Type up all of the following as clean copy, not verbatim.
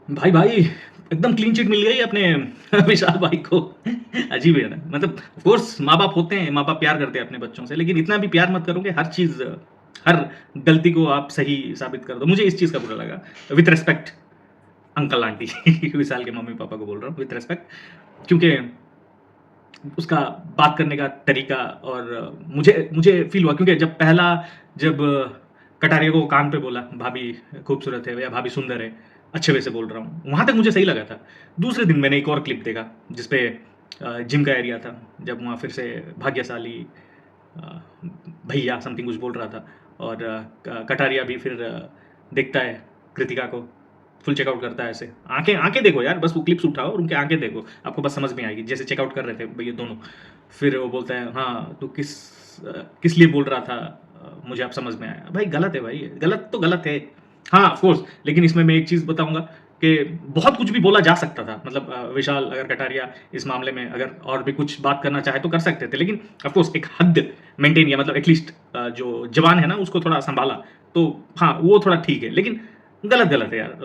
भाई भाई एकदम क्लीन चिट मिल गई अपने विशाल भाई को। अजीब है ना, मतलब ऑफ कोर्स माँ बाप होते हैं, माँ बाप प्यार करते हैं अपने बच्चों से, लेकिन इतना भी प्यार मत करो कि हर चीज, हर गलती को आप सही साबित कर दो। मुझे इस चीज का बुरा लगा। विथ रिस्पेक्ट अंकल आंटी विशाल के मम्मी पापा को बोल रहा हूँ, विथ रिस्पेक्ट, क्योंकि उसका बात करने का तरीका, और मुझे मुझे फील हुआ, क्योंकि जब कटारिया को कान पे बोला भाभी खूबसूरत है या भाभी सुंदर है, अच्छे वे से बोल रहा हूँ, वहां तक मुझे सही लगा था। दूसरे दिन मैंने एक और क्लिप देखा जिसपे जिम का एरिया था, जब वहाँ फिर से भाग्यशाली अ, भैया समथिंग कुछ बोल रहा था, और कटारिया भी फिर देखता है कृतिका को, फुल चेकआउट करता है ऐसे। आंखें आंखें देखो यार, बस वो क्लिप्स उठाओ और उनकी आंखें देखो, आपको बस समझ में आएगी। जैसे चेकआउट कर रहे थे भैया दोनों, फिर वो बोलता है हाँ तू किस लिए बोल रहा था, मुझे अब समझ में आया। भाई गलत है भाई, गलत तो गलत है। हाँ ऑफ कोर्स, लेकिन इसमें मैं एक चीज़ बताऊंगा कि बहुत कुछ भी बोला जा सकता था। मतलब विशाल अगर कटारिया इस मामले में अगर और भी कुछ बात करना चाहे तो कर सकते थे, लेकिन ऑफ कोर्स एक हद मेंटेन किया। मतलब एटलीस्ट जो जवान है ना उसको थोड़ा संभाला, तो हाँ वो थोड़ा ठीक है, लेकिन गलत गलत है यार।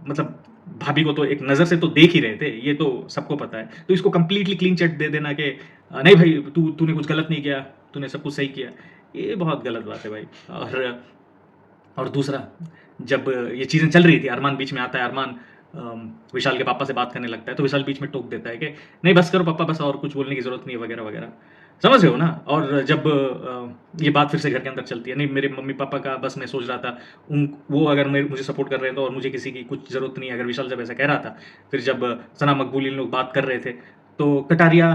मतलब भाभी को तो एक नज़र से तो देख ही रहे थे, ये तो सबको पता है। तो इसको कंप्लीटली क्लीन चिट दे देना कि नहीं भाई तूने कुछ गलत नहीं किया, तूने सब कुछ सही किया, ये बहुत गलत बात है भाई। और दूसरा, जब ये चीज़ें चल रही थी, अरमान बीच में आता है, अरमान विशाल के पापा से बात करने लगता है, तो विशाल बीच में टोक देता है कि नहीं बस करो पापा, बस और कुछ बोलने की ज़रूरत नहीं है वगैरह वगैरह। समझ रहे हो ना? और जब ये बात फिर से घर के अंदर चलती है, नहीं मेरे मम्मी पापा का बस मैं सोच रहा था, उन वो अगर मुझे सपोर्ट कर रहे थे और मुझे किसी की कुछ ज़रूरत नहीं है, अगर विशाल जब ऐसा कह रहा था, फिर जब सना मकबूल इन लोग बात कर रहे थे, तो कटारिया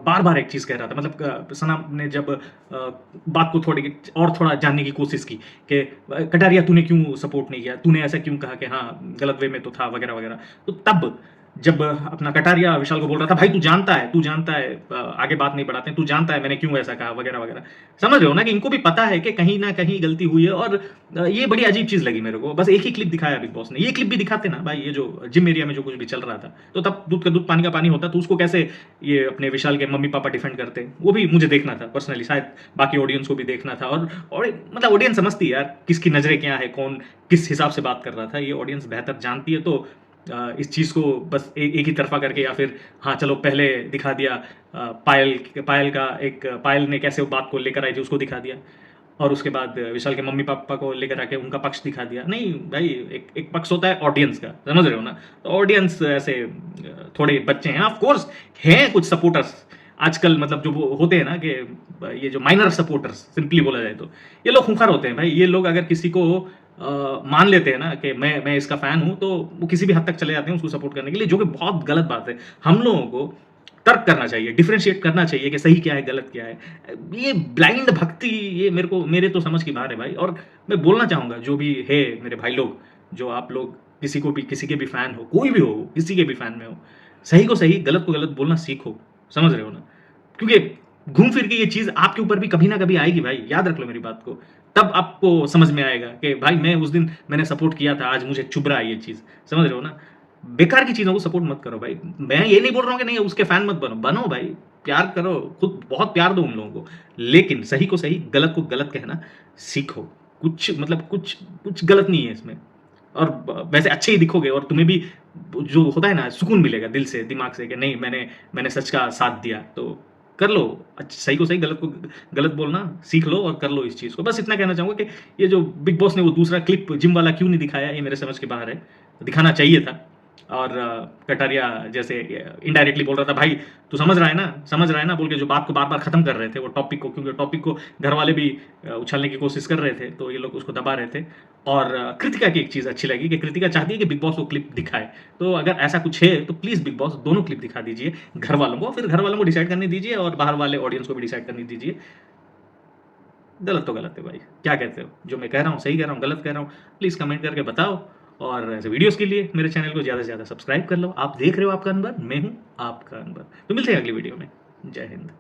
बार बार एक चीज़ कह रहा था। मतलब सना ने जब बात को थोड़ा जानने की कोशिश की कि कटारिया तूने क्यों सपोर्ट नहीं किया, तूने ऐसा क्यों कहा कि हाँ गलत वे में तो था वगैरह वगैरह। तो तब जब अपना कटारिया विशाल को बोल रहा था भाई तू जानता है आगे बात नहीं बढ़ाते हैं, तू जानता है मैंने क्यों ऐसा कहा वगैरह वगैरह। समझ रहे हो ना कि इनको भी पता है कि कहीं ना कहीं गलती हुई है। और ये बड़ी अजीब चीज़ लगी मेरे को। बस एक ही क्लिप दिखाया बिग बॉस ने, ये क्लिप भी दिखाते ना भाई, ये जो जिम एरिया में जो कुछ भी चल रहा था, तो तब दूध का दूध पानी का पानी होता, तो उसको कैसे ये अपने विशाल के मम्मी पापा डिफेंड करते, वो भी मुझे देखना था पर्सनली। शायद बाकी ऑडियंस को भी देखना था। और मतलब ऑडियंस समझती है यार किसकी नज़रें क्या है, कौन किस हिसाब से बात कर रहा था, ये ऑडियंस बेहतर जानती है। तो इस चीज़ को बस एक ही तरफा करके, या फिर हाँ चलो पहले दिखा दिया पायल ने कैसे वो बात को लेकर आई थी उसको दिखा दिया, और उसके बाद विशाल के मम्मी पापा को लेकर आके उनका पक्ष दिखा दिया। नहीं भाई, एक पक्ष होता है ऑडियंस का, समझ रहे हो ना? तो ऑडियंस ऐसे थोड़े बच्चे हैं, ऑफ कोर्स हैं कुछ सपोर्टर्स आजकल, मतलब जो वो होते हैं ना कि ये जो माइनर सपोर्टर्स सिंपली बोला जाए तो, ये लोग खूंखार होते हैं भाई। ये लोग अगर किसी को मान लेते हैं ना कि मैं इसका फैन हूं, तो वो किसी भी हद तक चले जाते हैं उसको सपोर्ट करने के लिए, जो कि बहुत गलत बात है। हम लोगों को तर्क करना चाहिए, डिफरेंशिएट करना चाहिए कि सही क्या है गलत क्या है। ये ब्लाइंड भक्ति, ये मेरे तो समझ की बाहर है भाई। और मैं बोलना चाहूंगा जो भी है मेरे भाई लोग, जो आप लोग किसी के भी फैन हो, कोई भी हो, किसी के भी फैन में हो, सही को सही गलत को गलत बोलना सीखो। समझ रहे हो ना? क्योंकि घूम फिर के ये चीज आपके ऊपर भी कभी ना कभी आएगी भाई, याद रख लो मेरी बात को। तब आपको समझ में आएगा कि भाई मैं उस दिन मैंने सपोर्ट किया था, आज मुझे चुभ रहा है ये चीज। समझ रहे हो ना? बेकार की चीज़ों को सपोर्ट मत करो भाई। मैं ये नहीं बोल रहा हूँ कि नहीं उसके फैन मत बनो भाई, प्यार करो, खुद बहुत प्यार दो उन लोगों को, लेकिन सही को सही गलत को गलत कहना सीखो। कुछ मतलब कुछ गलत नहीं है इसमें। और वैसे अच्छे ही दिखोगे, और तुम्हें भी जो होता है ना सुकून मिलेगा दिल से दिमाग से कि नहीं मैंने सच का साथ दिया। तो कर लो, सही को सही गलत को गलत बोलना सीख लो और कर लो इस चीज़ को। बस इतना कहना चाहूँगा कि ये जो बिग बॉस ने वो दूसरा क्लिप जिम वाला क्यों नहीं दिखाया, ये मेरे समझ के बाहर है। दिखाना चाहिए था। और कटारिया जैसे इनडायरेक्टली बोल रहा था भाई तू समझ रहा है ना बोल के, जो बात को बार बार खत्म कर रहे थे वो टॉपिक को, क्योंकि टॉपिक को घर वाले भी उछालने की कोशिश कर रहे थे, तो ये लोग उसको दबा रहे थे। और कृतिका की एक चीज़ अच्छी लगी कि कृतिका चाहती है कि बिग बॉस को क्लिप दिखाए। तो अगर ऐसा कुछ है तो प्लीज़ बिग बॉस दोनों क्लिप दिखा दीजिए घर वालों को, फिर घर वालों को डिसाइड करने दीजिए और बाहर वाले ऑडियंस को भी डिसाइड करने दीजिए। गलत तो गलत है भाई, क्या कहते हो? जो मैं कह रहा हूँ सही कह रहा हूँ गलत कह रहा हूँ, प्लीज़ कमेंट करके बताओ। और ऐसे वीडियोस के लिए मेरे चैनल को ज़्यादा से ज़्यादा सब्सक्राइब कर लो। आप देख रहे हो आपका अनवर, मैं हूँ आपका अनवर। तो मिलते हैं अगली वीडियो में। जय हिंद।